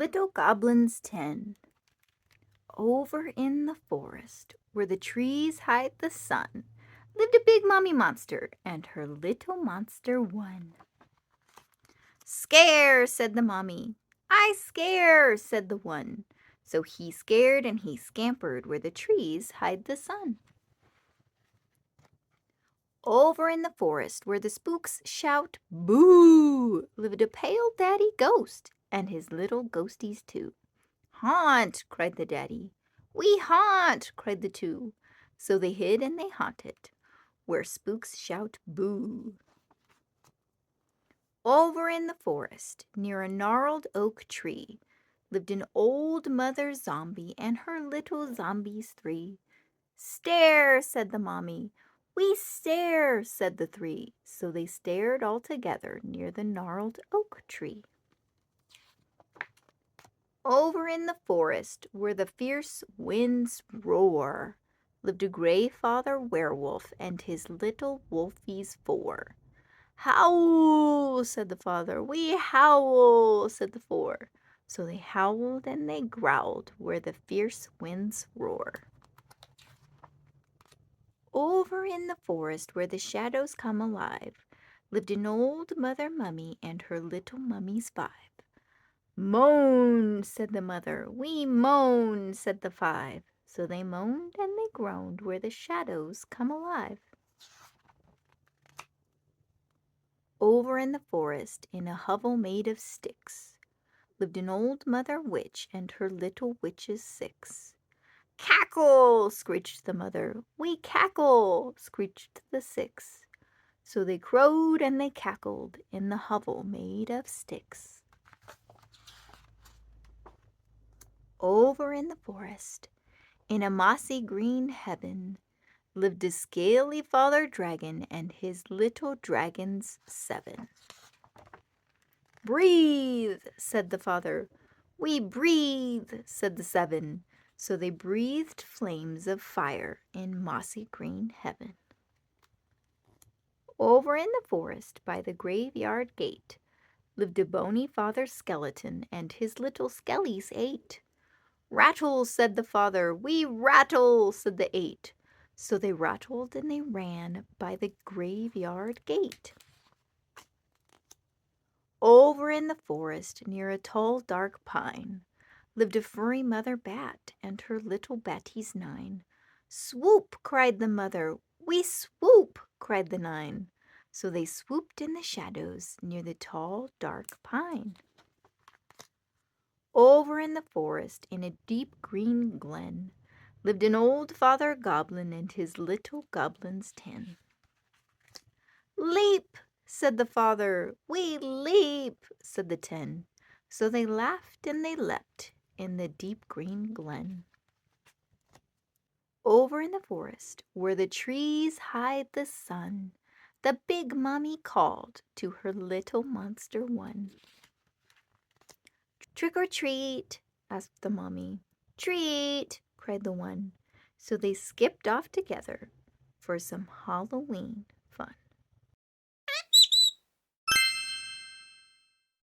Little Goblins 10. Over in the forest, where the trees hide the sun, lived a big mommy monster and her little monster one. Scare, said the mommy. I scare, said the one. So he scared and he scampered where the trees hide the sun. Over in the forest, where the spooks shout boo, lived a pale daddy ghost and his little ghosties too. Haunt, cried the daddy. We haunt, cried the two. So they hid and they haunted, where spooks shout boo. Over in the forest, near a gnarled oak tree, lived an old mother zombie and her little zombies 3. Stare, said the mommy. We stare, said the 3. So they stared all together near the gnarled oak tree. Over in the forest, where the fierce winds roar, lived a gray father werewolf and his little wolfies 4. Howl, said the father. We howl, said the 4. So they howled and they growled where the fierce winds roar. Over in the forest, where the shadows come alive, lived an old mother mummy and her little mummies 5. Moan, said the mother. We moan, said the 5. So they moaned and they groaned where the shadows come alive. Over in the forest, in a hovel made of sticks, lived an old mother witch and her little witches 6. Cackle, screeched the mother. We cackle, screeched the 6. So they crowed and they cackled in the hovel made of sticks. Over in the forest, in a mossy green heaven, lived a scaly father dragon and his little dragons 7. Breathe, said the father. We breathe, said the 7. So they breathed flames of fire in mossy green heaven. Over in the forest by the graveyard gate lived a bony father skeleton and his little skellies 8. Rattle, said the father. We rattle, said the 8. So they rattled and they ran by the graveyard gate. Over in the forest, near a tall dark pine, lived a furry mother bat and her little batties 9. Swoop, cried the mother. We swoop, cried the 9. So they swooped in the shadows near the tall dark pine. Over in the forest, in a deep green glen, lived an old father goblin and his little goblins 10. Leap, said the father. We leap, said the 10. So they laughed and they leapt in the deep green glen. Over in the forest, where the trees hide the sun, the big mummy called to her little monster one. Trick or treat, asked the mummy. Treat, cried the one. So they skipped off together for some Halloween fun.